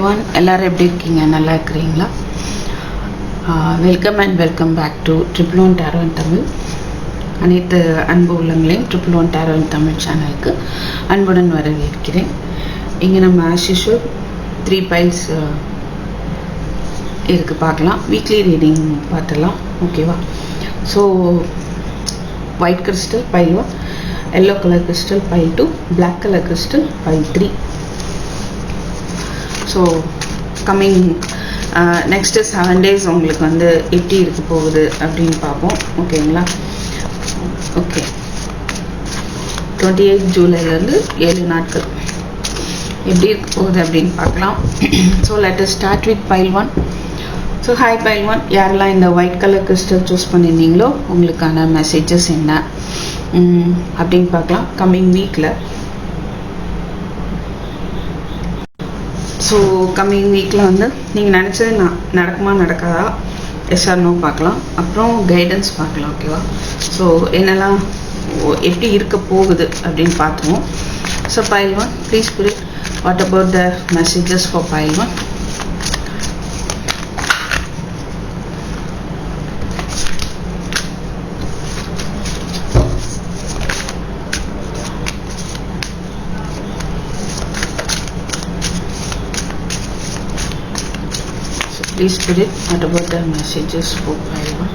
everyone, எல்லாரும் எப்படி இருக்கீங்க? நல்லா இருக்கிறீங்களா? Welcome back to triple one tarot in Tamil. அனைத்து அன்பு உள்ளங்களையும் triple one tarot in Tamil சேனலுக்கு அன்புடன் வரவேற்கிறேன். இங்கே நம்ம ஆஸ் யூஷுவல் 3 பைல்ஸ் இருக்குது, பார்க்கலாம். வீக்லி ரீடிங் பார்த்துடலாம், ஓகேவா? So white crystal pile 1, yellow colour crystal pile 2, black colour crystal pile 3. So coming next 7 days உங்களுக்கு வந்து எப்படி இருக்க போகுது அப்படின்னு பார்ப்போம், ஓகேங்களா? ஓகே, 28 ஜூலைலேருந்து 7 நாட்கள் எப்படி இருக்க போகுது அப்படின்னு பார்க்கலாம். So let us start with file 1. So hi file 1, யாரெல்லாம் இந்த ஒயிட் கலர் கிறிஸ்டல் சூஸ் பண்ணியிருந்தீங்களோ உங்களுக்கான மெசேஜஸ் என்ன அப்படின்னு பார்க்கலாம் கம்மிங் வீக்கில். ஸோ கம்மிங் வீக்கில் வந்து நீங்கள் நினச்சது நடக்குமா நடக்காதா, எஸ் ஆர் நோ பார்க்கலாம். அப்புறம் கைடன்ஸ் பார்க்கலாம், ஓகேவா? ஸோ என்னெல்லாம் எப்படி இருக்க போகுது அப்படின்னு பார்த்துருவோம். So pile 1, please put what about the messages for pile 1. Please put it what about the messages for pile 1.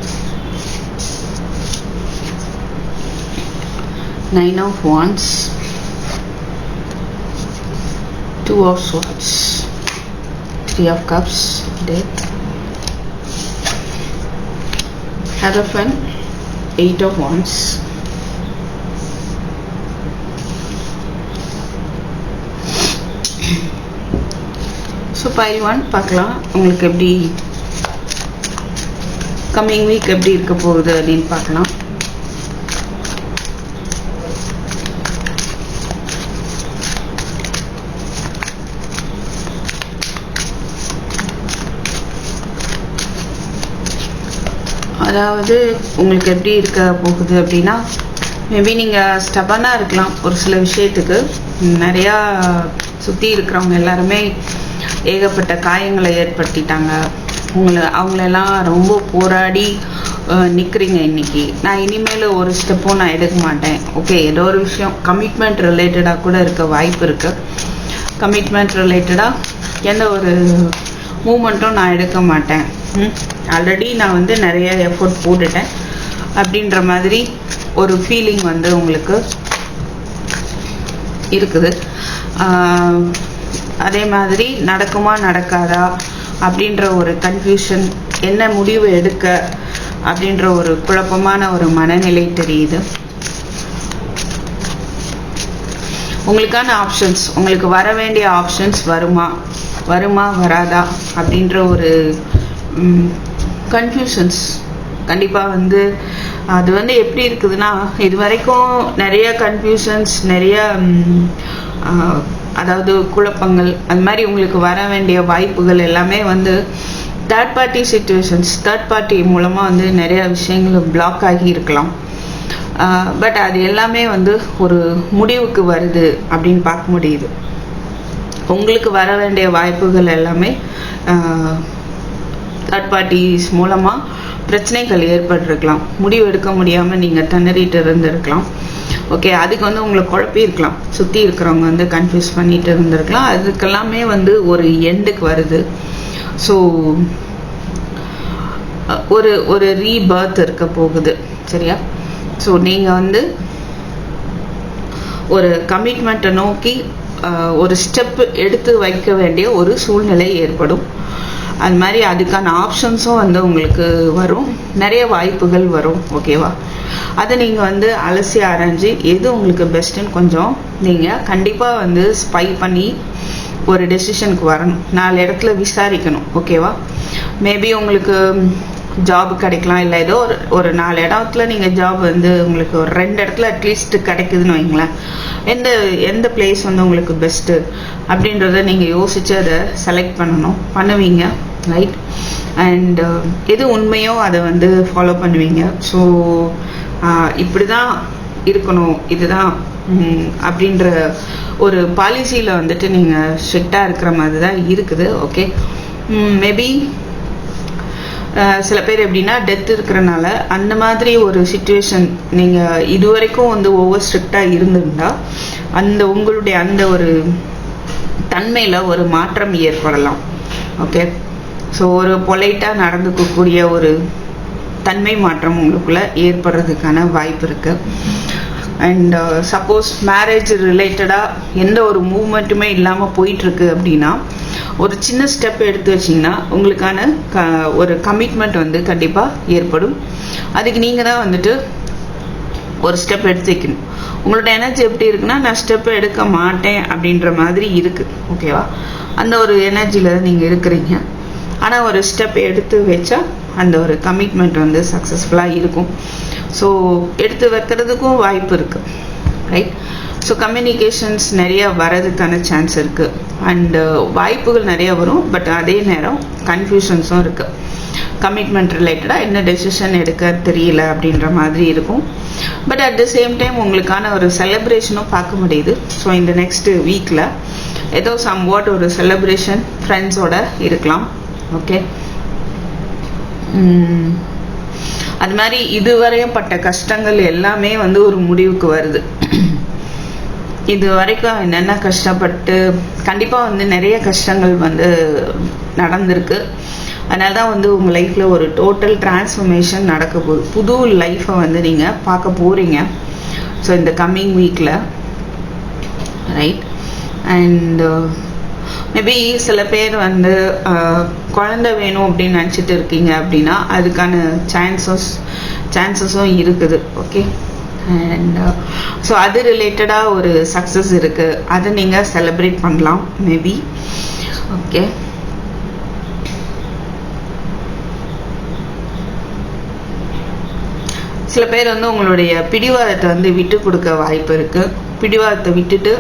9 of Wands, 2 of Swords, 3 of Cups, Death, Hierophant, 8 of Wands, so pile 1 பார்க்கலாம் உங்களுக்கு எப்படி coming week எப்படி இருக்க போகுது அப்படின்னு பார்க்கலாம். அதாவது உங்களுக்கு எப்படி இருக்க போகுது அப்படின்னா, மேபி நீங்கள் ஸ்டபனாக இருக்கலாம் ஒரு சில விஷயத்துக்கு. நிறையா சுற்றி இருக்கிறவங்க எல்லாருமே ஏகப்பட்ட காயங்களை ஏற்படுத்திட்டாங்க. அவங்களெல்லாம் ரொம்ப போராடி நிற்கிறீங்க. இன்னைக்கு நான் இனிமேல் ஒரு ஸ்டெப்பும் நான் எடுக்க மாட்டேன், ஓகே? ஏதோ ஒரு விஷயம் கமிட்மெண்ட் ரிலேட்டடாக கூட இருக்க வாய்ப்பு இருக்குது. கமிட்மெண்ட் ரிலேட்டடாக எந்த ஒரு மூமெண்ட்டும் நான் எடுக்க மாட்டேன். ஆல்ரெடி நான் வந்து நிறைய எஃபோர்ட் போட்டுட்டேன் அப்படின்ற மாதிரி ஒரு ஃபீலிங் வந்து உங்களுக்கு இருக்குது. அதே மாதிரி நடக்குமா நடக்காதா அப்படின்ற ஒரு கன்ஃபியூஷன், என்ன முடிவு எடுக்க அப்படின்ற ஒரு குழப்பமான ஒரு மனநிலை தெரியுது. உங்களுக்கான ஆப்ஷன்ஸ், உங்களுக்கு வர வேண்டிய ஆப்ஷன்ஸ் வருமா வராதா அப்படின்ற ஒரு கன்ஃபியூஷன்ஸ் கண்டிப்பாக வந்து அது வந்து எப்படி இருக்குதுன்னா, இது வரைக்கும் நிறைய கன்ஃபியூஷன்ஸ், நிறைய அதாவது குழப்பங்கள், அது மாதிரி உங்களுக்கு வர வேண்டிய வாய்ப்புகள் எல்லாமே வந்து third party situations, third party மூலமாக வந்து நிறைய விஷயங்கள் பிளாக் ஆகி இருக்கலாம். பட் அது எல்லாமே வந்து ஒரு முடிவுக்கு வருது அப்படின்னு பார்க்க முடியுது. உங்களுக்கு வர வேண்டிய வாய்ப்புகள் எல்லாமே தேர்ட் பார்ட்டிஸ் மூலமாக பிரச்சனைகள் ஏற்பட்டிருக்கலாம். முடிவு எடுக்க முடியாமல் நீங்கள் திணறிட்டு இருந்திருக்கலாம், ஓகே? அதுக்கு வந்து உங்களை குழப்பி இருக்கலாம், சுற்றி இருக்கிறவங்க வந்து கன்ஃபியூஸ் பண்ணிட்டு இருந்திருக்கலாம். அதுக்கெல்லாமே வந்து ஒரு எண்டுக்கு வருது. ஸோ ஒரு ரீபர்த் இருக்க போகுது, சரியா? ஸோ நீங்கள் வந்து ஒரு கமிட்மெண்ட்டை நோக்கி ஒரு ஸ்டெப் எடுத்து வைக்க வேண்டிய ஒரு சூழ்நிலை ஏற்படும். அது மாதிரி அதுக்கான ஆப்ஷன்ஸும் வந்து உங்களுக்கு வரும், நிறைய வாய்ப்புகள் வரும், ஓகேவா? அதை நீங்கள் வந்து அலசி ஆராய்ஞ்சு எது உங்களுக்கு பெஸ்ட்டுன்னு கொஞ்சம் நீங்கள் கண்டிப்பாக வந்து ஸ்பை பண்ணி ஒரு டெசிஷனுக்கு வரணும். 4 இடத்துல விசாரிக்கணும், ஓகேவா? மேபி உங்களுக்கு ஜாப் கிடைக்கலாம், இல்லை ஏதோ ஒரு 4 இடத்துல நீங்கள் ஜாப் வந்து உங்களுக்கு ஒரு 2 இடத்துல அட்லீஸ்ட் கிடைக்குதுன்னு வைங்களேன். எந்த பிளேஸ் வந்து உங்களுக்கு பெஸ்ட்டு அப்படின்றத நீங்கள் யோசித்து அதை செலக்ட் பண்ணுவீங்க, ரைட்? அண்ட் எது உண்மையோ அதை வந்து ஃபாலோ பண்ணுவீங்க. ஸோ இப்படி தான் இருக்கணும், இதுதான் அப்படின்ற ஒரு பாலிசியில் வந்துட்டு நீங்கள் ஸ்ட்ரிக்டாக இருக்கிற மாதிரி தான் இருக்குது. ஓகே, மேபி சில பேர் எப்படின்னா டெத் இருக்கிறனால அந்த மாதிரி ஒரு சுச்சுவேஷன் நீங்கள் இதுவரைக்கும் வந்து ஓவர் ஸ்ட்ரிக்டாக இருந்திருந்தா அந்த உங்களுடைய அந்த ஒரு தன்மையில் ஒரு மாற்றம் ஏற்படலாம். ஓகே, ஸோ ஒரு பொலைட்டாக நடந்துக்கக்கூடிய ஒரு தன்மை மாற்றம் உங்களுக்குள்ள ஏற்படுறதுக்கான வாய்ப்பு இருக்கு. அண்ட் சப்போஸ் மேரேஜ் ரிலேட்டடாக எந்த ஒரு மூவ்மெண்ட்டுமே இல்லாமல் போயிட்டுருக்கு அப்படின்னா ஒரு சின்ன ஸ்டெப் எடுத்து வச்சிங்கன்னா உங்களுக்கான ஒரு கமிட்மெண்ட் வந்து கண்டிப்பாக ஏற்படும். அதுக்கு நீங்கள் தான் வந்துட்டு ஒரு ஸ்டெப் எடுத்து வைக்கணும். உங்களோட எனர்ஜி எப்படி இருக்குன்னா நான் ஸ்டெப் எடுக்க மாட்டேன் அப்படின்ற மாதிரி இருக்குது. ஓகேவா, அந்த ஒரு எனர்ஜியில் தான் நீங்கள் இருக்கிறீங்க. ஆனால் ஒரு ஸ்டெப் எடுத்து வச்சா அந்த ஒரு கமிட்மெண்ட் வந்து சக்ஸஸ்ஃபுல்லாக இருக்கும். ஸோ எடுத்து வைக்கிறதுக்கும் வாய்ப்பு இருக்குது, ரைட்? ஸோ கம்யூனிகேஷன்ஸ் நிறைய வரதுக்கான சான்ஸ் இருக்குது. அண்டு வாய்ப்புகள் நிறைய வரும். பட் அதே நேரம் கன்ஃபியூஷன்ஸும் இருக்குது. கமிட்மெண்ட் ரிலேட்டடாக என்ன டெசிஷன் எடுக்க தெரியல அப்படின்ற மாதிரி இருக்கும். But at the same time உங்களுக்கான ஒரு செலிப்ரேஷனும் பார்க்க முடியுது. ஸோ இந்த நெக்ஸ்ட் வீக்கில் ஏதோ சம்வாட் ஒரு செலிப்ரேஷன் ஃப்ரெண்ட்ஸோட இருக்கலாம். ஓகே, அது மாதிரி இதுவரையும் பட்ட கஷ்டங்கள் எல்லாமே வந்து ஒரு முடிவுக்கு வருது. இது வரைக்கும் என்னென்ன கஷ்டப்பட்டு கண்டிப்பாக வந்து நிறைய கஷ்டங்கள் வந்து நடந்திருக்கு. அதனால தான் வந்து உங்கள் லைஃப்பில் ஒரு டோட்டல் டிரான்ஸ்ஃபர்மேஷன் நடக்க போகுது. புது லைஃப்பை வந்து நீங்கள் பார்க்க போகிறீங்க. ஸோ இந்த கம்மிங் வீக்கில், ரைட்? அண்ட் மேபி சில பேர் வந்து குழந்தை வேணும் அப்படின்னு நினச்சிட்டு இருக்கீங்க அப்படின்னா அதுக்கான சான்சஸும் இருக்குது. ஓகே, அண்ட் ஸோ அது ரிலேட்டடாக ஒரு சக்ஸஸ் இருக்குது. அதை நீங்கள் செலிப்ரேட் பண்ணலாம் மேபி. ஓகே, சில பேர் வந்து உங்களுடைய பிடிவாதத்தை வந்து விட்டு கொடுக்க வாய்ப்பு இருக்குது. பிடிவாதத்தை விட்டுட்டு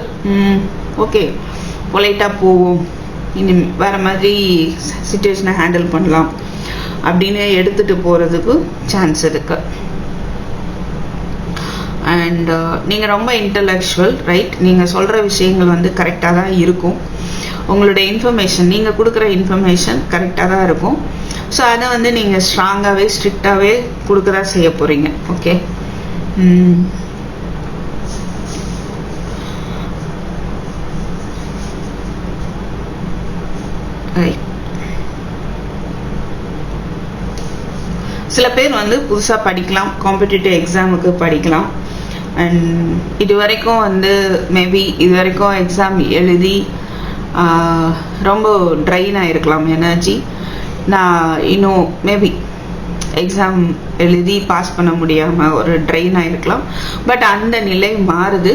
ஓகே பொலைட்டாக போவோம், இனி வேறு மாதிரி சிச்சுவேஷனை ஹேண்டில் பண்ணலாம் அப்படின்னு எடுத்துகிட்டு போகிறதுக்கு சான்ஸ் இருக்குது. அண்ட் நீங்கள் ரொம்ப இன்டலெக்சுவல், ரைட்? நீங்கள் சொல்கிற விஷயங்கள் வந்து கரெக்டாக தான் இருக்கும். உங்களுடைய இன்ஃபர்மேஷன், நீங்கள் கொடுக்குற இன்ஃபர்மேஷன் கரெக்டாக தான் இருக்கும். ஸோ அதை வந்து நீங்கள் ஸ்ட்ராங்காகவே ஸ்ட்ரிக்டாகவே கொடுக்குறா செய்ய போகிறீங்க. ஓகே, சில பேர் வந்து புதுசாக படிக்கலாம், காம்படிட்டிவ் எக்ஸாமுக்கு படிக்கலாம். அண்ட் இது வரைக்கும் வந்து மேபி இது வரைக்கும் எக்ஸாம் எழுதி ரொம்ப ட்ரைன் ஆகிருக்கலாம் எனர்ஜி. நான் இன்னும் மேபி எக்ஸாம் எழுதி பாஸ் பண்ண முடியாமல் ஒரு ட்ரெயின் ஆகிருக்கலாம். பட் அந்த நிலை மாறுது.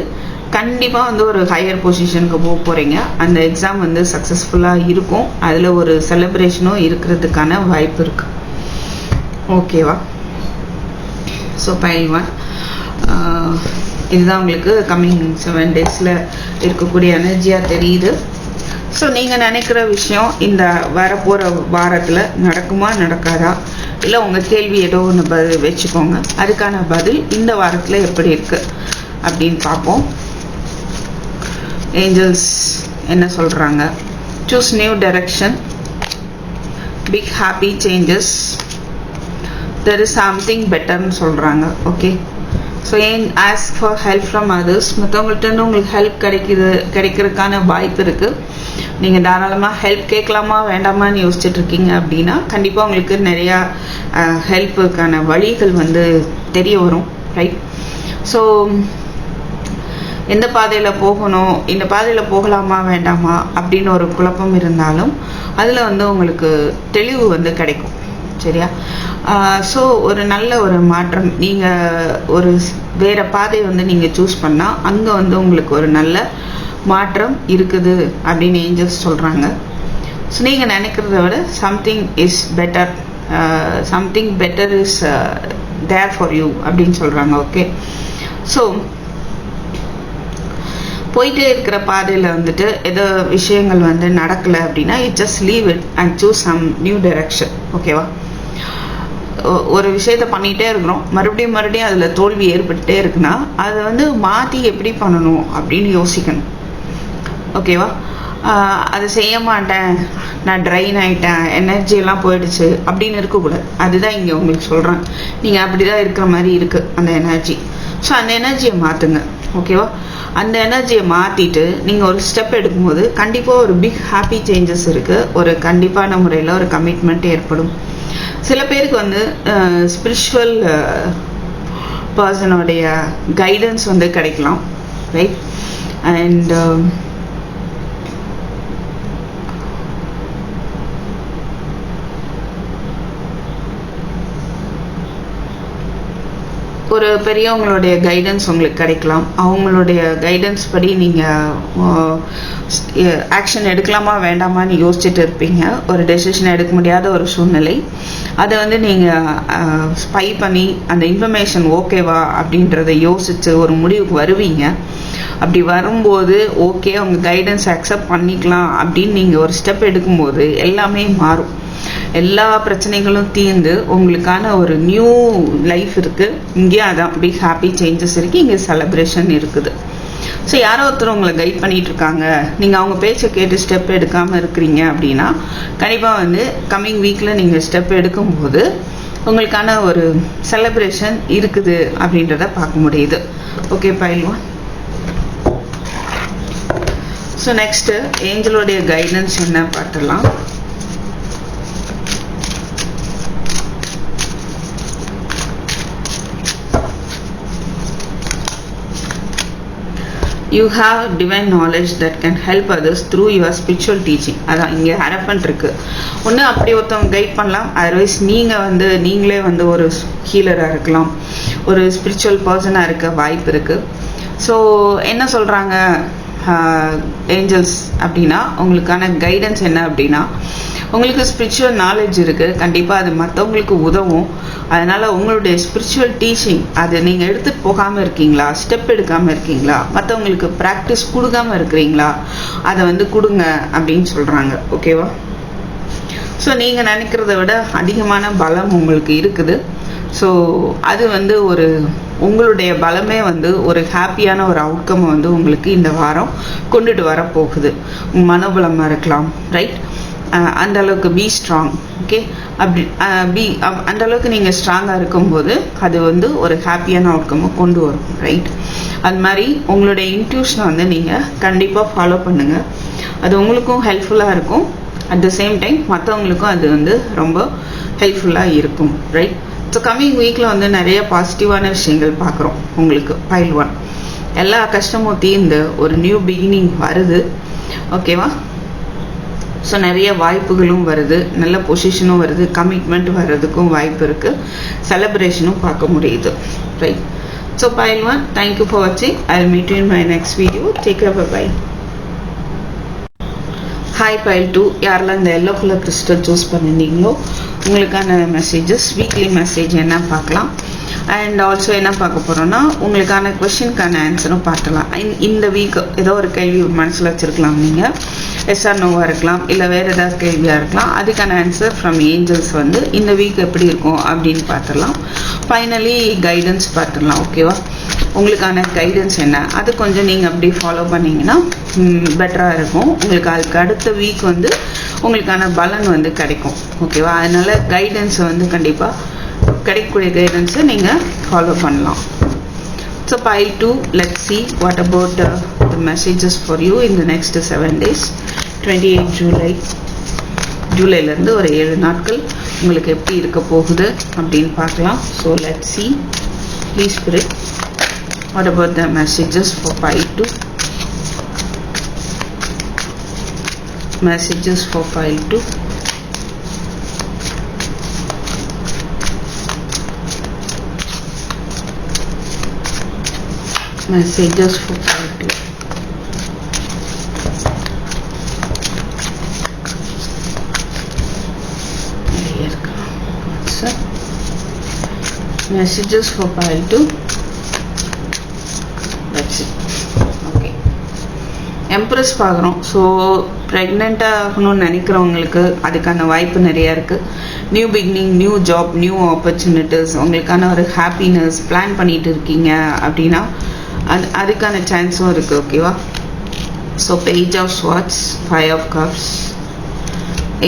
கண்டிப்பாக வந்து ஒரு ஹையர் பொசிஷனுக்கு போக போகிறீங்க. அந்த எக்ஸாம் வந்து சக்ஸஸ்ஃபுல்லாக இருக்கும். அதில் ஒரு செலிப்ரேஷனும் இருக்கிறதுக்கான வாய்ப்பு இருக்குது. ஓகேவா? ஸோ பைல் 1 இதுதான் உங்களுக்கு கம்மிங் 7 days இருக்கக்கூடிய எனர்ஜியாக தெரியுது. ஸோ நீங்கள் நினைக்கிற விஷயம் இந்த வரப்போகிற வாரத்தில் நடக்குமா நடக்காதா, இல்லை உங்கள் கேள்வி ஏதோ ஒன்று வச்சுக்கோங்க. அதுக்கான பதில் இந்த வாரத்தில் எப்படி இருக்குது அப்படின்னு பார்ப்போம். ஏஞ்சல்ஸ் என்ன சொல்கிறாங்க? Choose new direction, big happy changes, there is something பெட்டர்னு சொல்கிறாங்க. Okay, so ask for help from others. மற்றவங்கள்ட்ட உங்களுக்கு ஹெல்ப் கிடைக்கிறதுக்கான வாய்ப்பு இருக்குது. நீங்கள் தாராளமாக ஹெல்ப் கேட்கலாமா வேண்டாமான்னு யோசிச்சுட்டு இருக்கீங்க அப்படின்னா கண்டிப்பாக உங்களுக்கு நிறையா ஹெல்ப்புக்கான வழிகள் வந்து தெரிய வரும், ரைட்? ஸோ எந்த பாதையில் போகணும், இந்த பாதையில் போகலாமா வேண்டாமா அப்படின்னு ஒரு குழப்பம் இருந்தாலும் அதில் வந்து உங்களுக்கு தெளிவு வந்து கிடைக்கும், சரியா? ஸோ ஒரு நல்ல ஒரு மாற்றம், நீங்கள் ஒரு வேறு பாதையை வந்து நீங்கள் சூஸ் பண்ணால் அங்கே வந்து உங்களுக்கு ஒரு நல்ல மாற்றம் இருக்குது அப்படின்னு ஏஞ்சல்ஸ் சொல்கிறாங்க. ஸோ நீங்கள் நினைக்கிறத விட something is better, something better is there for you அப்படின்னு சொல்கிறாங்க. ஓகே, ஸோ போயிட்டே இருக்கிற பாதையில் வந்துட்டு ஏதோ விஷயங்கள் வந்து நடக்கலை அப்படின்னா you just leave it and choose some new direction. ஓகேவா? ஒரு விஷயத்த பண்ணிகிட்டே இருக்கிறோம், மறுபடியும் மறுபடியும் அதில் தோல்வி ஏற்பட்டுட்டே இருக்குன்னா அதை வந்து மாற்றி எப்படி பண்ணணும் அப்படின்னு யோசிக்கணும். ஓகேவா? அதை செய்ய மாட்டேன், நான் ட்ரைன் ஆகிட்டேன், எனர்ஜியெல்லாம் போயிடுச்சு அப்படின்னு இருக்கக்கூடாது. அதுதான் இங்கே உங்களுக்கு சொல்கிறேன். நீங்கள் அப்படி தான் இருக்கிற மாதிரி இருக்குது அந்த எனர்ஜி. ஸோ அந்த எனர்ஜியை மாற்றுங்க. ஓகேவா? அந்த எனர்ஜியை மாற்றிட்டு நீங்கள் ஒரு ஸ்டெப் எடுக்கும்போது கண்டிப்பாக ஒரு பிக் ஹாப்பி சேஞ்சஸ் இருக்குது. ஒரு கண்டிப்பான முறையில் ஒரு கமிட்மெண்ட் ஏற்படும். சில பேருக்கு வந்து ஸ்பிரிச்சுவல் பர்சனோடைய கைடன்ஸ் வந்து கிடைக்கலாம், ரைட்? அண்ட் ஒரு பெரியவங்களுடைய கைடன்ஸ் உங்களுக்கு கிடைக்கலாம். அவங்களுடைய கைடன்ஸ் படி நீங்கள் ஆக்ஷன் எடுக்கலாமா வேண்டாமான்னு யோசிச்சுட்டு இருப்பீங்க. ஒரு டெசிஷன் எடுக்க முடியாத ஒரு சூழ்நிலை. அதை வந்து நீங்கள் ஸ்பை பண்ணி அந்த இன்ஃபர்மேஷன் ஓகேவா அப்படின்றத யோசித்து ஒரு முடிவுக்கு வருவீங்க. அப்படி வரும்போது ஓகே அவங்க கைடன்ஸ் அக்செப்ட் பண்ணிக்கலாம் அப்படின்னு நீங்கள் ஒரு ஸ்டெப் எடுக்கும்போது எல்லாமே மாறும். எல்லா பிரச்சனைகளும் தீர்ந்து உங்களுக்கான ஒரு நியூ லைஃப் இருக்குது. இங்கேயும் அதான் பிக் ஹாப்பி சேஞ்சஸ் இருக்குது, இங்கே செலிப்ரேஷன் இருக்குது. ஸோ யாரோ ஒருத்தர் உங்களை கைட் பண்ணிட்டு இருக்காங்க, நீங்கள் அவங்க பேச்சை கேட்டு ஸ்டெப் எடுக்காமல் இருக்கிறீங்க அப்படின்னா கண்டிப்பாக வந்து கம்மிங் வீக்கில் நீங்கள் ஸ்டெப் எடுக்கும்போது உங்களுக்கான ஒரு செலிப்ரேஷன் இருக்குது அப்படின்றத பார்க்க முடியுது. ஓகே பைல்வான். ஸோ நெக்ஸ்ட்டு ஏஞ்சலோடைய கைடன்ஸ் என்ன பார்த்துடலாம். You have divine knowledge that can help others through your spiritual teaching. அதான் இங்கே ஹரப்பன் இருக்கு. ஒன்று அப்படி ஒருத்தவங்க கைட் பண்ணலாம், அதர்வைஸ் நீங்களே வந்து ஒரு ஹீலராக இருக்கலாம், ஒரு ஸ்பிரிச்சுவல் பர்சனாக இருக்க வாய்ப்பு இருக்குது. ஸோ என்ன சொல்கிறாங்க ஏஞ்சல்ஸ் அப்படின்னா, உங்களுக்கான கைடன்ஸ் என்ன அப்படின்னா, உங்களுக்கு ஸ்பிரிச்சுவல் நாலேஜ் இருக்குது, கண்டிப்பாக அது மற்றவங்களுக்கு உதவும். அதனால் உங்களுடைய ஸ்பிரிச்சுவல் டீச்சிங் அது நீங்கள் எடுத்துகிட்டு போகாமல் இருக்கீங்களா, ஸ்டெப் எடுக்காமல் இருக்கீங்களா, மற்றவங்களுக்கு ப்ராக்டிஸ் கொடுக்காமல் இருக்கிறீங்களா, அதை வந்து கொடுங்க அப்படின்னு சொல்கிறாங்க. ஓகேவா? ஸோ நீங்கள் நினைக்கிறத விட அதிகமான பலம் உங்களுக்கு இருக்குது. ஸோ அது வந்து ஒரு உங்களுடைய பலமே வந்து ஒரு ஹாப்பியான ஒரு அவுட்கம் வந்து உங்களுக்கு இந்த வாரம் கொண்டுட்டு வரப்போகுது. மனோபலமாக இருக்கலாம், ரைட்? அந்த அளவுக்கு பி ஸ்ட்ராங். ஓகே, அப்படி அந்த அளவுக்கு நீங்கள் ஸ்ட்ராங்காக இருக்கும்போது அது வந்து ஒரு ஹாப்பியான அவுட்கம்மை கொண்டு வரும், ரைட்? அது மாதிரி உங்களுடைய இன்ட்யூஷனை வந்து நீங்கள் கண்டிப்பாக ஃபாலோ பண்ணுங்கள். அது உங்களுக்கும் ஹெல்ப்ஃபுல்லாக இருக்கும், அட் த சேம் டைம் மற்றவங்களுக்கும் அது வந்து ரொம்ப ஹெல்ப்ஃபுல்லாக இருக்கும், ரைட்? ஸோ கம்மிங் வீக்கில் வந்து நிறைய பாசிட்டிவான விஷயங்கள் பார்க்குறோம் உங்களுக்கு. பைல் 1 எல்லா கஷ்டமும் தீர்ந்து ஒரு நியூ பிகினிங் வருது. ஓகேவா? ஸோ நிறைய வாய்ப்புகளும் வருது, நல்ல பொசிஷனும் வருது, கமிட்மெண்ட் வர்றதுக்கும் வாய்ப்பு இருக்குது, செலிப்ரேஷனும் பார்க்க முடியுது, right? So pile 1, thank you for வாட்சிங். I will meet you in my next video. Take care, bye. Hi pile 2, யாரெல்லாம் இந்த எல்லோ கலர் கிறிஸ்டல் சூஸ் பண்ணியிருந்தீங்களோ உங்களுக்கான மெசேஜஸ், வீக்லி மெசேஜ் என்ன பார்க்கலாம். அண்ட் ஆல்சோ என்ன பார்க்க போகிறோன்னா, உங்களுக்கான கொஷினுக்கான ஆன்சரும் பார்க்கலாம். இந்த வீக் ஏதோ ஒரு கேள்வி மனசில் வச்சுருக்கலாம் நீங்கள், எஸ் ஆர் நோவாக இருக்கலாம், இல்லை வேறு ஏதாவது கேள்வியாக இருக்கலாம். அதுக்கான ஆன்சர் ஃப்ரம் ஏஞ்சல்ஸ் வந்து இந்த வீக் எப்படி இருக்கும் அப்படின்னு பார்த்துடலாம். ஃபைனலி கைடன்ஸ் பார்த்துடலாம். ஓகேவா? உங்களுக்கான கைடன்ஸ் என்ன, அது கொஞ்சம் நீங்கள் அப்படி ஃபாலோ பண்ணிங்கன்னா பெட்டராக இருக்கும். உங்களுக்கு அதுக்கு அடுத்த வீக் வந்து உங்களுக்கான பலன் வந்து கிடைக்கும். ஓகேவா? அதனால் கைடன்ஸை வந்து கண்டிப்பாக கிடைக்கக்கூடிய கைடன்ஸை நீங்கள் ஃபாலோ பண்ணலாம். So pile 2, let's see what about the messages for you in the next 7 days. 28 ஜூலைலேருந்து ஒரு 7 நாட்கள் உங்களுக்கு எப்படி இருக்க போகுது அப்படின்னு பார்க்கலாம். So let's see. Please spirit, what about the messages for pile 2? Messages for pile 2. Messages for pile 2. Messages for pile 2. That's it. Okay. எம்ப்ரெஸ் பார்க்குறோம். So ப்ரெக்னெண்ட்டாக ஆகணும்னு நினைக்கிறவங்களுக்கு அதுக்கான வாய்ப்பு நிறையா இருக்குது. New beginning, new job, new opportunities, உங்களுக்கான ஒரு ஹாப்பினஸ் பிளான் பண்ணிட்டு இருக்கீங்க அப்படின்னா அதுக்கான சான்ஸும் இருக்குது. ஓகேவா? So page of swords, 5 of cups,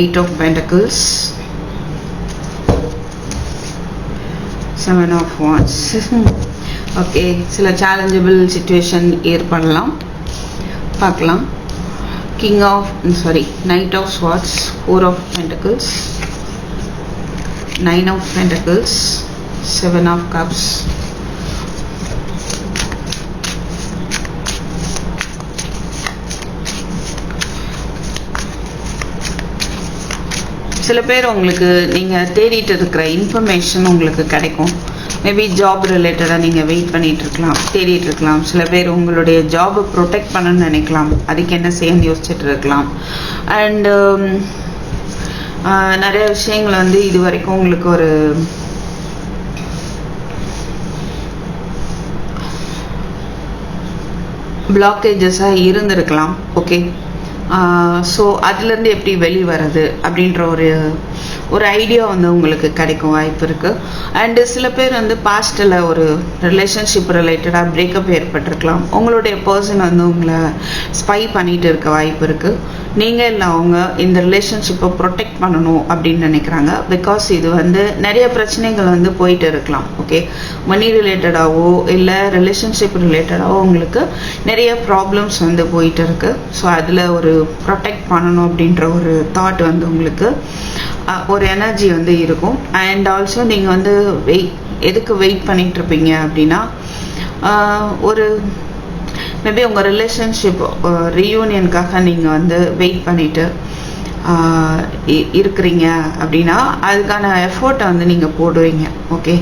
8 of pentacles, 7 of wands. Okay, சில சேலஞ்சபிள் சுச்சுவேஷன் ஏற்படலாம், பார்க்கலாம். Knight of Swords, 4 of Pentacles, 9 of Pentacles, 7 of Cups, சில பேர் உங்களுக்கு நீங்கள் தேடிட்டு இருக்கிற இன்ஃபர்மேஷன் உங்களுக்கு கிடைக்கும். மேபி ஜாப் ரிலேட்டடாக நீங்கள் வெயிட் பண்ணிகிட்டு இருக்கலாம், தேடிட்டு இருக்கலாம். சில பேர் உங்களுடைய ஜாபை ப்ரொடெக்ட் பண்ணணும்னு நினைக்கலாம், அதுக்கு என்ன செய்யணும்னு யோசிச்சுட்டு இருக்கலாம். அண்டு நிறைய விஷயங்கள் வந்து இது வரைக்கும் உங்களுக்கு ஒரு பிளாக்கேஜஸாக இருந்திருக்கலாம். ஓகே, ஸோ அதுலேருந்து எப்படி வெளியே வர்றது அப்படின்ற ஒரு ஐடியா வந்து உங்களுக்கு கிடைக்கும் வாய்ப்பு இருக்குது. அண்டு சில பேர் வந்து பாஸ்ட்டில் ஒரு ரிலேஷன்ஷிப் ரிலேட்டடாக பிரேக்கப் ஏற்பட்டிருக்கலாம். உங்களுடைய பர்சன் வந்து உங்களை ஸ்பை பண்ணிகிட்டு இருக்க வாய்ப்பு இருக்குது. நீங்கள் இல்லை அவங்க இந்த ரிலேஷன்ஷிப்பை ப்ரொடெக்ட் பண்ணணும் அப்படின்னு நினைக்கிறாங்க. பிகாஸ் இது வந்து நிறைய பிரச்சனைகள் வந்து போயிட்டு இருக்கலாம். ஓகே, மணி ரிலேட்டடாகவோ இல்லை ரிலேஷன்ஷிப் ரிலேட்டடாகவோ உங்களுக்கு நிறைய ப்ராப்ளம்ஸ் வந்து போயிட்டு இருக்கு. ஸோ அதில் ஒரு ப்ரொடெக்ட் பண்ணணும் அப்படின்ற ஒரு தாட் வந்து உங்களுக்கு ஒரு எனர்ஜி வந்து இருக்கும். அண்ட் ஆல்சோ நீங்கள் வந்து எதுக்கு வெயிட் பண்ணிட்டு இருப்பீங்க அப்படின்னா ஒரு மேபி உங்கள் ரிலேஷன்ஷிப் ரீயூனியனுக்காக நீங்கள் வந்து வெயிட் பண்ணிட்டு இருக்கிறீங்க அப்படின்னா அதுக்கான எஃபோர்ட்டை வந்து நீங்கள் போடுவீங்க. ஓகே,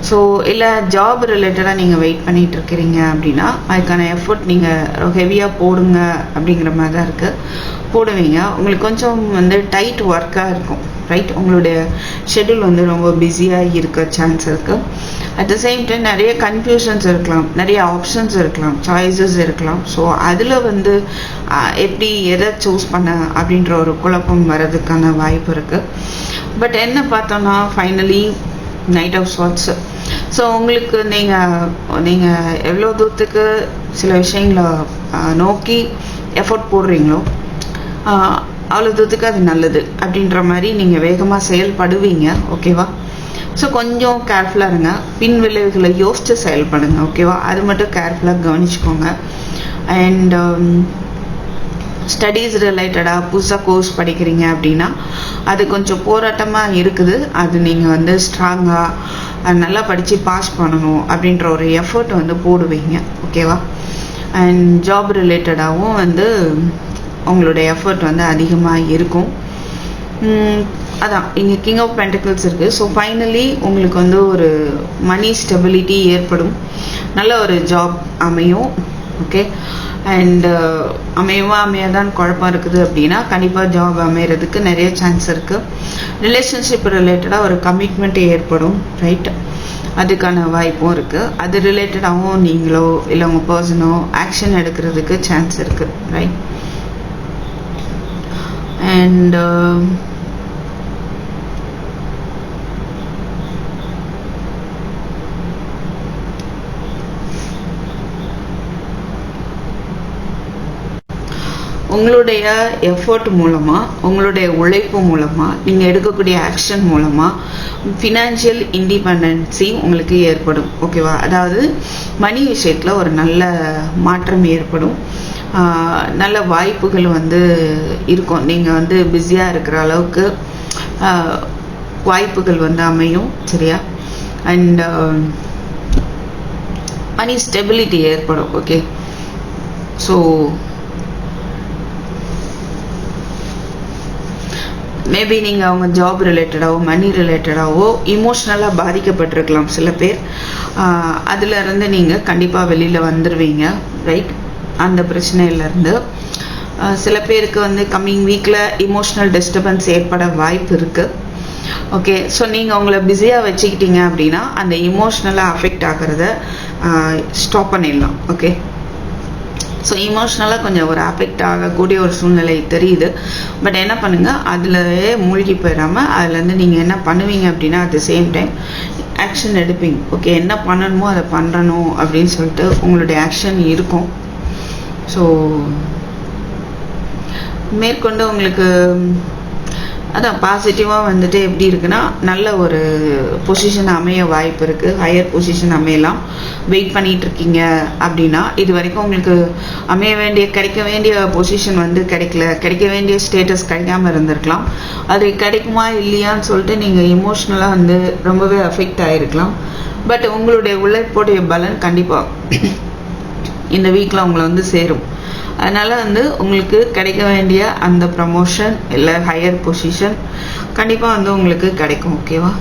ஸோ இல்லை ஜாப் ரிலேட்டடாக நீங்கள் வெயிட் பண்ணிகிட்டு இருக்கிறீங்க அப்படின்னா அதுக்கான எஃபோர்ட் நீங்கள் ஹெவியாக போடுங்க அப்படிங்கிற மாதிரி தான் இருக்குது, போடுவீங்க. உங்களுக்கு கொஞ்சம் வந்து டைட் ஒர்க்காக இருக்கும், ரைட்? உங்களுடைய ஷெட்யூல் வந்து ரொம்ப பிஸியாக இருக்க சான்ஸ் இருக்குது. அட் த சேம் டைம் நிறைய கன்ஃபியூஷன்ஸ் இருக்கலாம், நிறைய ஆப்ஷன்ஸ் இருக்கலாம், சாய்ஸஸ் இருக்கலாம். ஸோ அதில் வந்து எப்படி எதை சூஸ் பண்ண அப்படின்ற ஒரு குழப்பம் வர்றதுக்கான வாய்ப்பு இருக்குது. பட் என்ன பார்த்தோன்னா finally knight of swords. So உங்களுக்கு நீங்கள் எவ்வளோ தூரத்துக்கு சில விஷயங்களை நோக்கி எஃபோர்ட் போடுறீங்களோ அவ்வளோ தூரத்துக்கு அது நல்லது அப்படின்ற மாதிரி நீங்கள் வேகமாக செயல்படுவீங்க. ஓகேவா? ஸோ கொஞ்சம் கேர்ஃபுல்லாக இருங்க, பின் விளைவுகளை யோசித்து செயல்படுங்க. ஓகேவா? அது மட்டும் கேர்ஃபுல்லாக கவனிச்சுக்கோங்க. அண்ட் ஸ்டடீஸ் ரிலேட்டடாக புதுசாக கோர்ஸ் படிக்கிறீங்க அப்படின்னா அது கொஞ்சம் போராட்டமாக இருக்குது. அது நீங்கள் வந்து ஸ்ட்ராங்காக நல்லா படித்து பாஸ் பண்ணணும் அப்படின்ற ஒரு எஃபர்ட் வந்து போடுவீங்க. ஓகேவா? அண்ட் ஜாப் ரிலேட்டடாகவும் வந்து உங்களுடைய எஃபர்ட் வந்து அதிகமாக இருக்கும். அதான் இங்கே கிங் ஆஃப் பென்டக்கிள்ஸ் இருக்குது. ஸோ ஃபைனலி உங்களுக்கு வந்து ஒரு மணி ஸ்டெபிலிட்டி ஏற்படும், நல்ல ஒரு ஜாப் அமையும். ஓகே, அண்ட் அமையாதான் குழப்பம் இருக்குது அப்படின்னா கண்டிப்பாக ஜாப் அமைகிறதுக்கு நிறைய சான்ஸ் இருக்குது. ரிலேஷன்ஷிப் ரிலேட்டடாக ஒரு கமிட்மெண்ட் ஏற்படும், ரைட்? அதுக்கான வாய்ப்பும் இருக்குது. அது ரிலேட்டடாகவும் நீங்களோ இல்லை உங்கள் பர்சனோ ஆக்ஷன் எடுக்கிறதுக்கு சான்ஸ் இருக்குது, ரைட்? அண்ட் உங்களுடைய எஃபர்ட் மூலமாக, உங்களுடைய உழைப்பு மூலமாக, நீங்கள் எடுக்கக்கூடிய ஆக்ஷன் மூலமாக ஃபினான்ஷியல் இண்டிபெண்டன்சி உங்களுக்கு ஏற்படும். ஓகேவா? அதாவது மணி விஷயத்தில் ஒரு நல்ல மாற்றம் ஏற்படும், நல்ல வாய்ப்புகள் வந்து இருக்கும். நீங்கள் வந்து பிஸியாக இருக்கிற அளவுக்கு வாய்ப்புகள் வந்து அமையும். சரியா? அண்ட் மணி ஸ்டெபிலிட்டி ஏற்படும். ஓகே, ஸோ மேபி நீங்கள் அவங்க ஜாப் ரிலேட்டடாகவோ மணி ரிலேட்டடாகவோ இமோஷ்னலாக பாதிக்கப்பட்டிருக்கலாம் சில பேர். அதிலிருந்து நீங்கள் கண்டிப்பாக வெளியில் வந்துடுவீங்க, ரைட்? அந்த பிரச்சனையிலேருந்து சில பேருக்கு வந்து கம்மிங் வீக்கில் இமோஷ்னல் டிஸ்டர்பன்ஸ் ஏற்பட வாய்ப்பு இருக்குது. ஓகே, ஸோ நீங்கள் உங்களை பிஸியாக வச்சுக்கிட்டீங்க அப்படின்னா அந்த இமோஷ்னலாக அஃபெக்ட் ஆகிறத ஸ்டாப் பண்ணிடலாம். ஓகே, ஸோ இமோஷ்னலாக கொஞ்சம் ஒரு அஃபெக்ட் ஆகக்கூடிய ஒரு சூழ்நிலை தெரியுது. பட் என்ன பண்ணுங்கள், அதிலேயே மூழ்கி போயிடாமல் அதுலேருந்து நீங்கள் என்ன பண்ணுவீங்க அப்படின்னா at the same time action எடுப்பீங்க. ஓகே, என்ன பண்ணணுமோ அதை பண்ணணும் அப்படின்னு சொல்லிட்டு உங்களுடைய ஆக்ஷன் இருக்கும். ஸோ மேற்கொண்டு உங்களுக்கு அதான் பாசிட்டிவாக வந்துட்டு எப்படி இருக்குன்னா, நல்ல ஒரு பொசிஷன் அமைய வாய்ப்பு இருக்குது. ஹையர் பொசிஷன் அமையலாம். வெயிட் பண்ணிகிட்டு இருக்கீங்க அப்படின்னா, இது வரைக்கும் உங்களுக்கு அமைய வேண்டிய கிடைக்க வேண்டிய பொசிஷன் வந்து கிடைக்க வேண்டிய ஸ்டேட்டஸ் கிடைக்காம இருந்திருக்கலாம். அது கிடைக்குமா இல்லையான்னு சொல்லிட்டு நீங்கள் இமோஷ்னலாக வந்து ரொம்பவே அஃபெக்ட் ஆகிருக்கலாம். பட் உங்களுடைய உழைப்புடைய பலன் கண்டிப்பாக இந்த வீக்கில் உங்களை வந்து சேரும். அதனால் வந்து உங்களுக்கு கிடைக்க வேண்டிய அந்த ப்ரமோஷன் இல்லை ஹையர் பொசிஷன் கண்டிப்பாக வந்து உங்களுக்கு கிடைக்கும். ஓகேவா?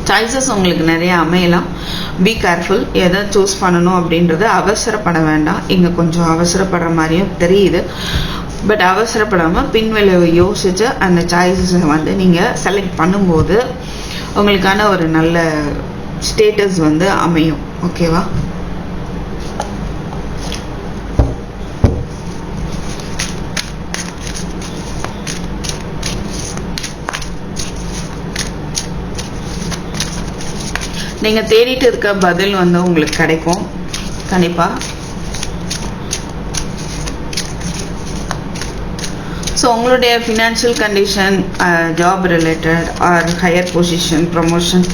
சாய்ஸஸ் உங்களுக்கு நிறைய அமையலாம். Be careful. எதை சூஸ் பண்ணணும் அப்படின்றது அவசரப்பட வேண்டாம். இங்கே கொஞ்சம் அவசரப்படுற மாதிரியும் தெரியுது. பட் அவசரப்படாமல் பின்விளைவை யோசித்து அந்த சாய்ஸஸை வந்து நீங்கள் செலக்ட் பண்ணும்போது உங்களுக்கான ஒரு நல்ல ஸ்டேட்டஸ் வந்து அமையும். ஓகேவா? நீங்கள் தேடிட்டு இருக்க பதில் வந்து உங்களுக்கு கிடைக்கும் கண்டிப்பாக. ஸோ உங்களுடைய financial condition, job related or higher position, promotion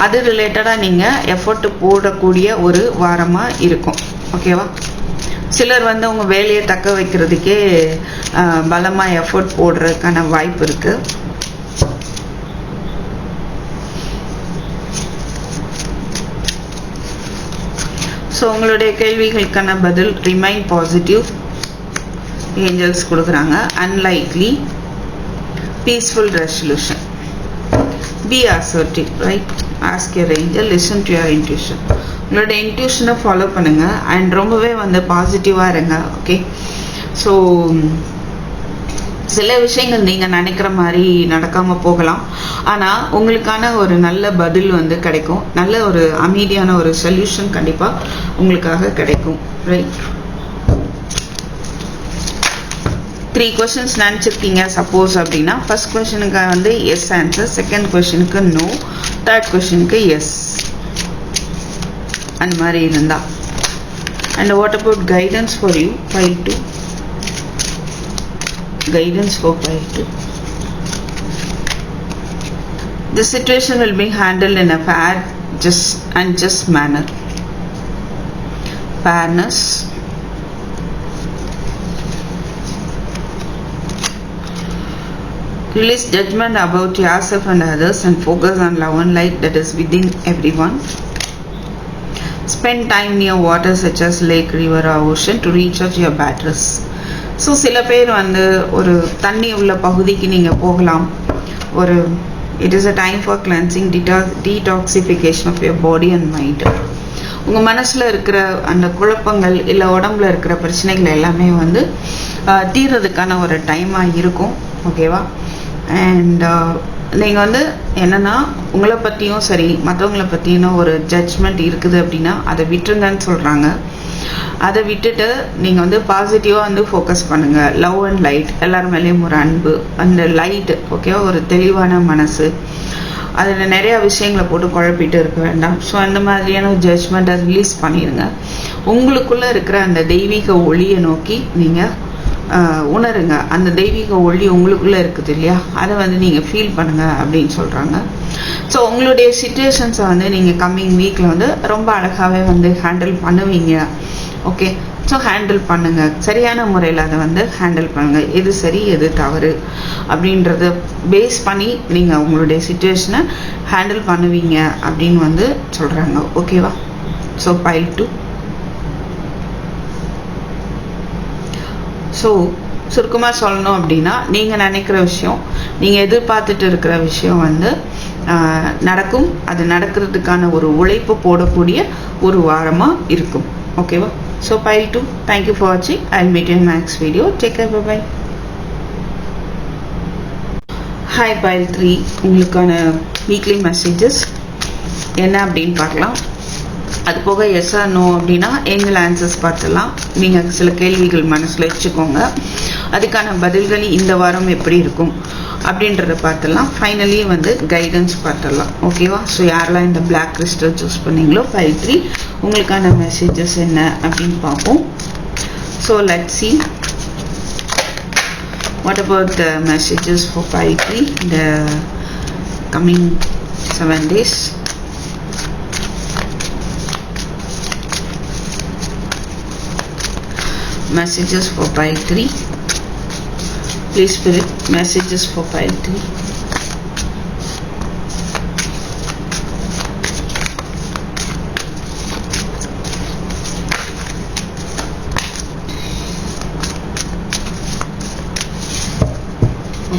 அது ரிலேட்டடாக நீங்கள் எஃபர்ட் போடக்கூடிய ஒரு வாரமாக இருக்கும். ஓகேவா? சிலர் வந்து உங்கள் வேலையை தக்க வைக்கிறதுக்கே பலமாக எஃபர்ட் போடுறதுக்கான வாய்ப்பு இருக்குது. ஸோ உங்களுடைய கேள்விகளுக்கான பதில் ரிமைன் பாசிட்டிவ் ஏஞ்சல்ஸ் கொடுக்குறாங்க. Unlikely, peaceful resolution, be assertive, right? Ask your angel, listen to your intuition. உங்களோட இன்ட்யூஷனை ஃபாலோ பண்ணுங்கள் அண்ட் ரொம்பவே வந்து பாசிட்டிவாக இருங்க. ஓகே? ஸோ சில விஷயங்கள் நீங்கள் நினைக்கிற மாதிரி நடக்காமல் போகலாம். ஆனால் உங்களுக்கான ஒரு நல்ல பதில் வந்து கிடைக்கும். நல்ல ஒரு அமைதியான ஒரு சொல்யூஷன் கண்டிப்பாக உங்களுக்காக கிடைக்கும். ரைட்? 3 questions நினச்சிருக்கீங்க சப்போஸ் அப்படின்னா, ஃபர்ஸ்ட் கொஷனுக்கு வந்து எஸ் ஆன்சர், செகண்ட் கொஷனுக்கு நோ, தேர்ட் கொஷனுக்கு எஸ் அந்த மாதிரி இருந்தா. And what about guidance for you? Pile 2 guidance for pile 2. The situation will be handled in a fair and just manner. Fairness, release judgment about yourself and others and focus on love and light that is within everyone. Spend time near water such as lake, river or ocean to recharge your batteries. So சில பேர் வந்து ஒரு தண்ணி உள்ள பகுதிக்கு நீங்கள் போகலாம். ஒரு it is a time for cleansing, detoxification of your body and mind. உங்கள் மனசில் இருக்கிற அந்த குழப்பங்கள் இல்லை உடம்புல இருக்கிற பிரச்சனைகள் எல்லாமே வந்து தீர்றதுக்கான ஒரு டைமாக இருக்கும். ஓகேவா? அண்ட் நீங்கள் வந்து என்னென்னா உங்களை பற்றியும் சரி மற்றவங்கள பற்றியும் ஒரு ஜட்ஜ்மெண்ட் இருக்குது அப்படின்னா அதை விட்டுருங்கன்னு சொல்கிறாங்க. அதை விட்டுட்டு நீங்கள் வந்து பாசிட்டிவாக வந்து ஃபோக்கஸ் பண்ணுங்கள். லவ் அண்ட் லைட், எல்லாரும் மேலேயும் ஒரு அன்பு, அந்த லைட். ஓகேவா? ஒரு தெளிவான மனசு, அதில் நிறையா விஷயங்களை போட்டு குழப்பிட்டு இருக்க வேண்டாம். ஸோ அந்த மாதிரியான ஜட்ஜ்மெண்ட்டை ரிலீஸ் பண்ணிடுங்க. உங்களுக்குள்ளே இருக்கிற அந்த தெய்வீக ஒளியை நோக்கி நீங்கள் உணருங்க. அந்த தெய்வீக ஒளி உங்களுக்குள்ளே இருக்குது இல்லையா, அதை வந்து நீங்கள் ஃபீல் பண்ணுங்கள் அப்படின்னு சொல்கிறாங்க. ஸோ உங்களுடைய சிச்சுவேஷன்ஸை வந்து நீங்கள் கம்மிங் வீக்கில் வந்து ரொம்ப அழகாகவே வந்து ஹேண்டில் பண்ணுவீங்க. ஓகே? ஸோ ஹேண்டில் பண்ணுங்கள், சரியான முறையில் அதை வந்து ஹேண்டில் பண்ணுங்கள். எது சரி எது தவறு அப்படின்றத பேஸ் பண்ணி நீங்கள் உங்களுடைய சிச்சுவேஷனை ஹேண்டில் பண்ணுவீங்க அப்படின்னு வந்து சொல்கிறாங்க. ஓகேவா? So file 2. ஸோ சுருக்கமாக சொல்லணும் அப்படின்னா, நீங்கள் நினைக்கிற விஷயம், நீங்கள் எதிர்பார்த்துட்டு இருக்கிற விஷயம் வந்து நடக்கும். அது நடக்கிறதுக்கான ஒரு உழைப்பு போடக்கூடிய ஒரு வாரமாக இருக்கும். ஓகேவா? So file 2. தேங்க்யூ ஃபார் வாட்சிங். I will meet you in next video. Take care. Bye bye. Hi file 3 உங்களுக்கான வீக்லி மெசேஜஸ் என்ன அப்படின்னு பார்க்கலாம். அது போக எஸ் ஆர் நோ அப்படின்னா ஏஞ்சல் ஆன்சர்ஸ் பார்த்துடலாம். நீங்கள் சில கேள்விகள் மனசில் வச்சுக்கோங்க, அதுக்கான பதில்கள் இந்த வாரம் எப்படி இருக்கும் அப்படின்றத பார்த்துடலாம். ஃபைனலி கைடன்ஸ் பார்த்துடலாம். ஓகேவா? ஸோ யாரெல்லாம் இந்த பிளாக் கிறிஸ்டல் சூஸ் பண்ணீங்களோ பைல் 3 உங்களுக்கான மெசேஜஸ் என்ன அப்படின்னு பார்ப்போம். So let's see what about the messages for pile 3 the coming 7 days. Messages for pile 3, please spirit, messages for pile 3.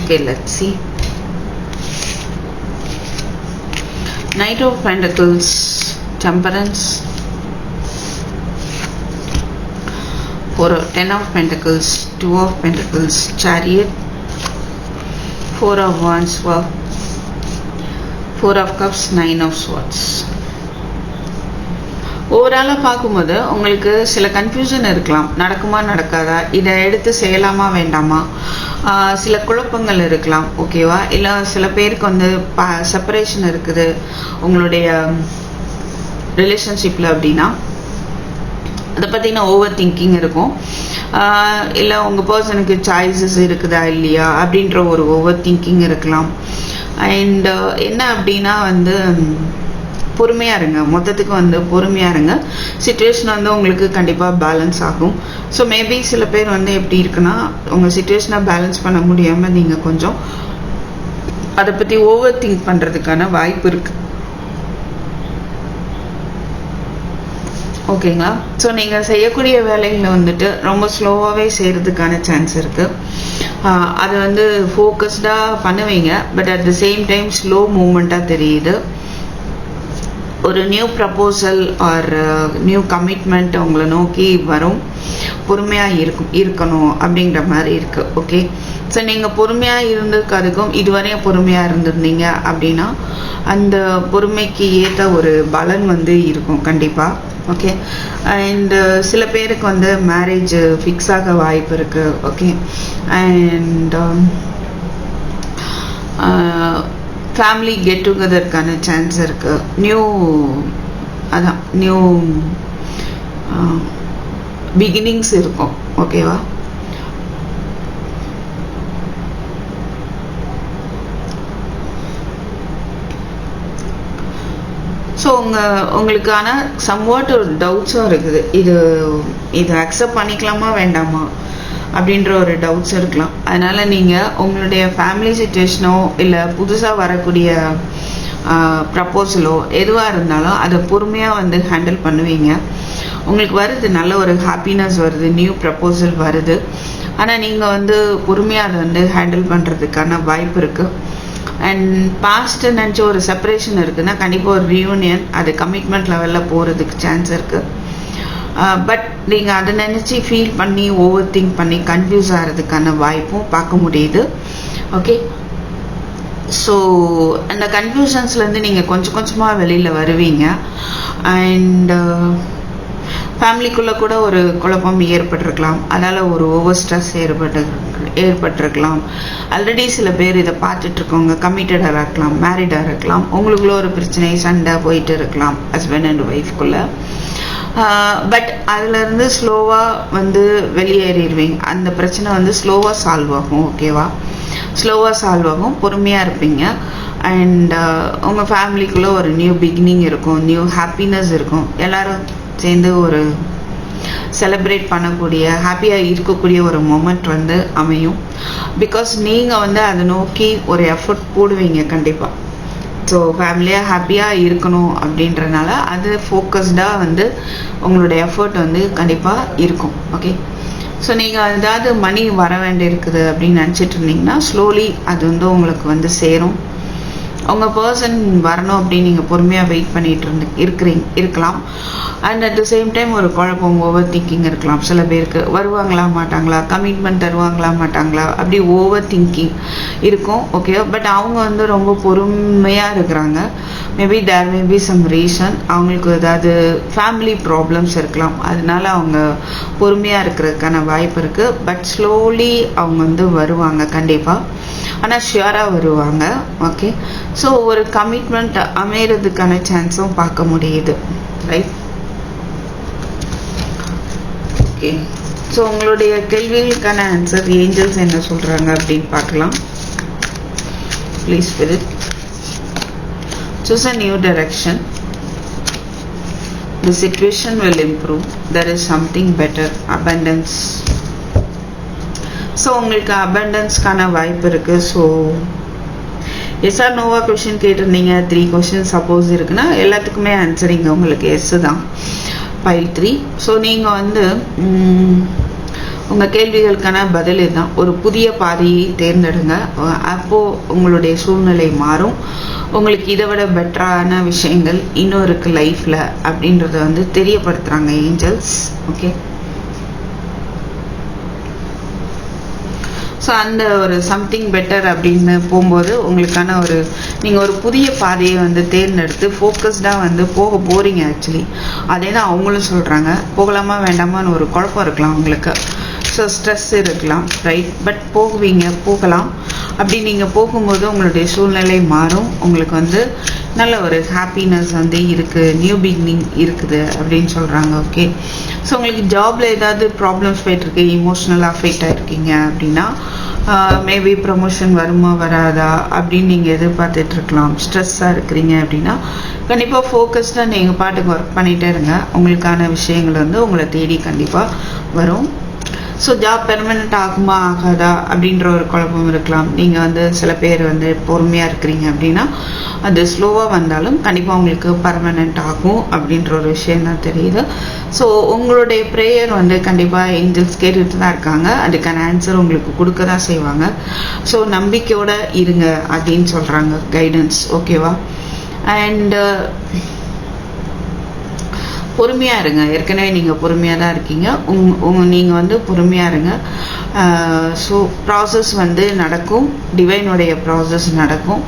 Okay, let's see. Knight of Pentacles, Temperance, 10 of Pentacles, 2 of Pentacles, Chariot, 4 of Wands, 4 of Cups, 9 of Swords. ஓவராலாக பார்க்கும்போது உங்களுக்கு சில confusion இருக்கலாம். நடக்குமா நடக்காதா, இதை எடுத்து செய்யலாமா வேண்டாமா, சில குழப்பங்கள் இருக்கலாம். ஓகேவா? இல்லை சில பேருக்கு செப்பரேஷன் இருக்குது உங்களுடைய ரிலேஷன்ஷிப்பில் அப்படின்னா அதை பற்றின ஓவர் திங்கிங் இருக்கும். இல்லை உங்கள் பர்சனுக்கு சாய்ஸஸ் இருக்குதா இல்லையா அப்படின்ற ஒரு ஓவர் திங்கிங் இருக்கலாம். அண்ட் என்ன அப்படின்னா பொறுமையாக இருங்க. மொத்தத்துக்கு பொறுமையாக இருங்க. சிச்சுவேஷன் உங்களுக்கு கண்டிப்பாக பேலன்ஸ் ஆகும். ஸோ மேபி சில பேர் எப்படி இருக்குன்னா உங்கள் சிச்சுவேஷனை பேலன்ஸ் பண்ண முடியாமல் நீங்கள் கொஞ்சம் அதை பற்றி ஓவர் திங்க் பண்ணுறதுக்கான வாய்ப்பு இருக்குது. ஓகேங்களா? ஸோ நீங்கள் செய்யக்கூடிய வேலைகளை ரொம்ப ஸ்லோவாகவே செய்கிறதுக்கான சான்ஸ் இருக்குது. அது ஃபோக்கஸ்டாக பண்ணுவீங்க, but at the same time slow மூமெண்ட்டாக தெரியுது. ஒரு new proposal or new commitment உங்களை நோக்கி வரும். பொறுமையாக இருக்கணும் அப்படிங்கிற மாதிரி இருக்குது. ஓகே, ஸோ நீங்கள் பொறுமையாக இருந்திருக்கிறதுக்கும் இதுவரையும் பொறுமையாக இருந்திருந்தீங்க அப்படின்னா அந்த பொறுமைக்கு ஏற்ற ஒரு பலன் இருக்கும் கண்டிப்பாக. ஓகே, அண்ட் சில பேருக்கு மேரேஜ் ஃபிக்ஸ் ஆக வாய்ப்பு இருக்குது. ஓகே, அண்ட் ஃபேமிலி கெட் டுகெதருக்கான சான்ஸ் இருக்குது. நியூ பிகினிங்ஸ் இருக்கும். ஓகேவா? ஸோ உங்களுக்கான சம்வாட் ஒரு டவுட்ஸும் இருக்குது. இது அக்செப்ட் பண்ணிக்கலாமா வேண்டாமா அப்படின்ற ஒரு டவுட்ஸ் இருக்கலாம். அதனால் நீங்கள் உங்களுடைய ஃபேமிலி சுச்சுவேஷனோ இல்லை புதுசாக வரக்கூடிய ப்ரப்போசலோ எதுவாக இருந்தாலும் அதை பொறுமையாக ஹேண்டில் பண்ணுவீங்க. உங்களுக்கு வருது, நல்ல ஒரு ஹாப்பினஸ் வருது, நியூ ப்ரப்போசல் வருது. ஆனால் நீங்கள் பொறுமையாக அதை ஹேண்டில் பண்ணுறதுக்கான வாய்ப்பு இருக்குது. அண்ட் பாஸ்ட் நினச்ச ஒரு செப்பரேஷன் இருக்குதுன்னா கண்டிப்பாக ஒரு ரீயூனியன், அது கமிட்மெண்ட் லெவலில் போகிறதுக்கு சான்ஸ் இருக்குது. பட் நீங்கள் அதை நினச்சி ஃபீல் பண்ணி ஓவர் திங்க் பண்ணி கன்ஃபியூஸ் ஆகிறதுக்கான வாய்ப்பும் பார்க்க முடியுது. ஓகே, ஸோ அந்த கன்ஃபியூஷன்ஸ்லேருந்து நீங்கள் கொஞ்சம் கொஞ்சமாக வெளியில் வருவீங்க. அண்ட் ஃபேமிலிக்குள்ளே கூட ஒரு குழப்பம் ஏற்பட்டிருக்கலாம். அதனால் ஒரு ஓவர் ஸ்ட்ரெஸ் ஏற்பட்டிருக்கலாம். ஆல்ரெடி சில பேர் இதை பார்த்துட்ருக்கோங்க, கமிட்டடாக இருக்கலாம், மேரிடாக இருக்கலாம். உங்களுக்குள்ள ஒரு பிரச்சனை சண்டை போயிட்டு இருக்கலாம் ஹஸ்பண்ட் அண்ட் ஒய்ஃப்குள்ளே. பட் அதுலேருந்து ஸ்லோவாக வெளியேறிடுவீங்க. அந்த பிரச்சனை ஸ்லோவாக சால்வ் ஆகும். ஓகேவா? ஸ்லோவாக சால்வ் ஆகும், பொறுமையாக இருப்பீங்க. அண்ட் உங்கள் ஃபேமிலிக்குள்ளே ஒரு நியூ பிகினிங் இருக்கும், நியூ ஹாப்பினஸ் இருக்கும். எல்லோரும் சேர்ந்து ஒரு செலிப்ரேட் பண்ணக்கூடிய ஹாப்பியாக இருக்கக்கூடிய ஒரு மொமெண்ட் அமையும். பிகாஸ் நீங்கள் அதை நோக்கி ஒரு எஃபர்ட் போடுவீங்க கண்டிப்பாக. ஸோ ஃபேமிலியாக ஹாப்பியாக இருக்கணும் அப்படின்றனால அது ஃபோக்கஸ்டாக உங்களோட எஃபர்ட் கண்டிப்பாக இருக்கும். ஓகே, ஸோ நீங்கள் ஏதாவது மணி வர வேண்டி இருக்குது அப்படின்னு நினச்சிட்டு இருந்தீங்கன்னா ஸ்லோலி அது உங்களுக்கு சேரும். அவங்க பர்சன் வரணும் அப்படின்னு நீங்கள் பொறுமையாக வெயிட் பண்ணிட்டு இருக்கலாம். And at the same time ஒரு குழப்பம், ஓவர் திங்கிங் இருக்கலாம். சில பேருக்கு வருவாங்களா மாட்டாங்களா, கமிட்மெண்ட் தருவாங்களா மாட்டாங்களா, அப்படி ஓவர் திங்கிங் இருக்கும். ஓகே, பட் அவங்க வந்து ரொம்ப பொறுமையாக இருக்கிறாங்க. Maybe there maybe some reason, அவங்களுக்கு ஏதாவது ஃபேமிலி ப்ராப்ளம்ஸ் இருக்கலாம், அதனால அவங்க பொறுமையாக இருக்கிறதுக்கான வாய்ப்பு இருக்குது. பட் ஸ்லோலி அவங்க வந்து வருவாங்க கண்டிப்பாக, ஆனால் ஷியராக வருவாங்க. ஓகே, ஸோ ஒரு கமிட்மெண்ட் அமைகிறதுக்கான சான்ஸும் பார்க்க முடியுது, ரைட்? ஓகே, ஸோ உங்களுடைய கேள்விகளுக்கான ஆன்சர் ஏஞ்சல்ஸ் என்ன சொல்கிறாங்க அப்படின்னு பார்க்கலாம். Please spirit choose a new direction. The situation will improve. There is something better. Abundance. So உங்களுக்கு அபண்டன்ஸ்க்கான வாய்ப்பு இருக்குது. So yes or no question கேட்டிருந்தீங்க. 3 கொஷின் சப்போஸ் இருக்குன்னா எல்லாத்துக்குமே ஆன்சரிங்க உங்களுக்கு எஸ் தான். பைல் 3. ஸோ நீங்கள் வந்து உங்கள் கேள்விகளுக்கான பதில் இதுதான். ஒரு புதிய பாதையை தேர்ந்தெடுங்க. அப்போது உங்களுடைய சூழ்நிலை மாறும். உங்களுக்கு இதை விட பெட்டரான விஷயங்கள் இன்னும் இருக்குது லைஃப்பில் அப்படின்றத வந்து தெரியப்படுத்துகிறாங்க ஏஞ்சல்ஸ். ஓகே, ஸோ அந்த ஒரு சம்திங் பெட்டர் அப்படின்னு போகும்போது உங்களுக்கான நீங்கள் ஒரு புதிய பாதையை வந்து தேர்ந்தெடுத்து ஃபோக்கஸ்டாக வந்து போக போகிறீங்க. ஆக்சுவலி அதே தான் அவங்களும் சொல்கிறாங்க. போகலாமா வேண்டாமான்னு ஒரு குழப்பம் இருக்கலாம் உங்களுக்கு. ஸோ ஸ்ட்ரெஸ் இருக்கலாம், ரைட்? பட் போகலாம். அப்படி நீங்கள் போகும்போது உங்களுடைய சூழ்நிலை மாறும். உங்களுக்கு வந்து நல்ல ஒரு ஹாப்பினஸ் வந்து இருக்குது, நியூ பிகினிங் இருக்குது அப்படின்னு சொல்கிறாங்க. ஓகே, ஸோ உங்களுக்கு ஜாபில் ஏதாவது ப்ராப்ளம்ஸ் போயிட்டுருக்கு, இமோஷ்னலாக அஃபெக்ட் ஆகிருக்கீங்க அப்படின்னா மேபி ப்ரமோஷன் வருமா வராதா அப்படின்னு நீங்கள் எதிர்பார்த்துட்ருக்கலாம். ஸ்ட்ரெஸ்ஸாக இருக்கிறீங்க அப்படின்னா கண்டிப்பாக ஃபோக்கஸ்டாக நீங்கள் பாட்டுக்கு ஒர்க் பண்ணிகிட்டே இருங்க. உங்களுக்கான விஷயங்கள் வந்து உங்களை தேடி கண்டிப்பாக வரும். ஸோ ஜாப் பெர்மனெண்ட் ஆகுமா ஆகாதா அப்படின்ற ஒரு குழப்பம் இருக்கலாம். நீங்கள் வந்து சில பேர் வந்து பொறுமையாக இருக்கிறீங்க அப்படின்னா அது ஸ்லோவாக வந்தாலும் கண்டிப்பாக உங்களுக்கு பர்மனெண்ட் ஆகும் அப்படின்ற ஒரு விஷயம் தான் தெரியுது. ஸோ உங்களுடைய ப்ரேயர் வந்து கண்டிப்பாக ஏஞ்சல்ஸ் கேட்டுட்டு தான் இருக்காங்க. அதுக்கான ஆன்சர் உங்களுக்கு கொடுக்க தான் செய்வாங்க. ஸோ நம்பிக்கையோடு இருங்க அப்படின்னு சொல்கிறாங்க கைடன்ஸ். ஓகேவா? அண்டு பொறுமையாக இருங்க. ஏற்கனவே நீங்கள் பொறுமையாக தான் இருக்கீங்க. நீங்கள் வந்து பொறுமையாக இருங்க. ஸோ ப்ராசஸ் வந்து நடக்கும், டிவைனுடைய ப்ராசஸ் நடக்கும்.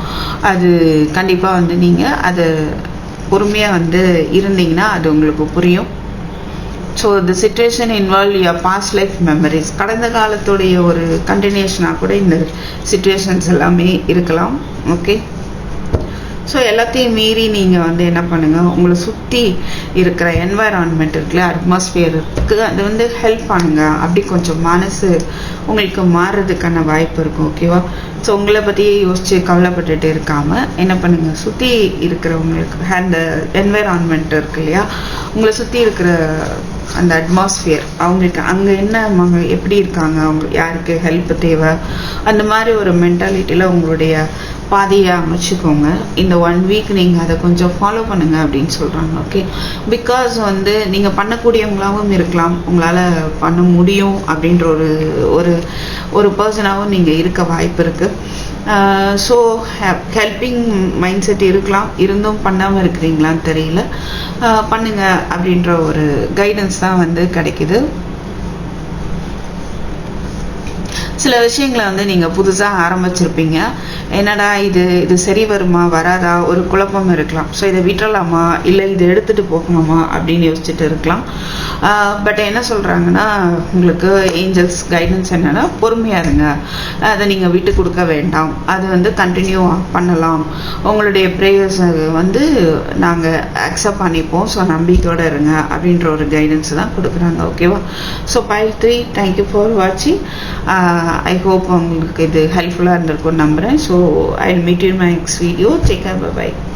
அது கண்டிப்பாக வந்து நீங்கள் அது பொறுமையாக வந்து இருந்தீங்கன்னா அது உங்களுக்கு புரியும். So the situation involve your past life memories. கடந்த காலத்துடைய ஒரு கண்டினியூஷனாக கூட இந்த சிச்சுவேஷன்ஸ் எல்லாமே இருக்கலாம். ஓகே, ஸோ எல்லாத்தையும் மீறி நீங்கள் வந்து என்ன பண்ணுங்கள், உங்களை சுற்றி இருக்கிற என்வாயரான்மெண்ட் இருக்குல்ல, அட்மாஸ்பியர் இருக்குது, அது வந்து ஹெல்ப் பண்ணுங்கள். அப்படி கொஞ்சம் மனசு உங்களுக்கு மாறுறதுக்கான வாய்ப்பு இருக்கும். ஓகேவா? ஸோ உங்களை பற்றியே யோசித்து கவலைப்பட்டுட்டு இருக்காமல் என்ன பண்ணுங்கள், சுற்றி இருக்கிறவங்களுக்கு அந்த என்வாயரான்மெண்ட் இருக்கு இல்லையா, உங்களை சுற்றி இருக்கிற அந்த அட்மாஸ்பியர், அவங்களுக்கு அங்கே என்ன எப்படி இருக்காங்க, அவங்க யாருக்கு ஹெல்ப் தேவை, அந்த மாதிரி ஒரு மென்டாலிட்டியில் உங்களுடைய பாதையை அமைச்சுக்கோங்க. இந்த 1 வீக் நீங்கள் அதை கொஞ்சம் ஃபாலோ பண்ணுங்கள் அப்படின்னு சொல்கிறாங்க. ஓகே, பிகாஸ் வந்து நீங்கள் பண்ணக்கூடியவங்களாகவும் இருக்கலாம், உங்களால் பண்ண முடியும் அப்படின்ற ஒரு பர்சனாகவும் நீங்கள் இருக்க வாய்ப்பு இருக்குது. ஸோ ஹெல்பிங் மைண்ட் செட் இருக்கலாம், இருந்தும் பண்ணாமல் இருக்கிறீங்களான்னு தெரியல. பண்ணுங்க அப்படின்ற ஒரு கைடன்ஸ் தான் வந்து கிடைக்குது. சில விஷயங்களை வந்து நீங்கள் புதுசாக ஆரம்பிச்சிருப்பீங்க. என்னடா இது சரி வருமா வராதா ஒரு குழப்பம் இருக்கலாம். ஸோ இதை விட்டுறலாமா இல்லை இதை எடுத்துகிட்டு போகணுமா அப்படின்னு யோசிச்சுட்டு இருக்கலாம். பட் என்ன சொல்கிறாங்கன்னா, உங்களுக்கு ஏஞ்சல்ஸ் கைடன்ஸ் என்னென்னா, பொறுமையாக இருங்க, அதை நீங்கள் விட்டு கொடுக்க வேண்டாம், அது வந்து கண்டினியூ பண்ணலாம், உங்களுடைய ப்ரேயர்ஸ் வந்து நாங்கள் அக்செப்ட் பண்ணிப்போம், ஸோ நம்பிக்கையோடு இருங்க அப்படின்ற ஒரு கைடன்ஸ் தான் கொடுக்குறாங்க. ஓகேவா? ஸோ பைல் 3, தேங்க்யூ ஃபார் வாட்சிங். I hope உங்களுக்கு இது ஹெல்ப்ஃபுல்லாக இருந்திருக்கும்னு நம்புகிறேன். So I'll meet you in my next video. Take care. Bye bye.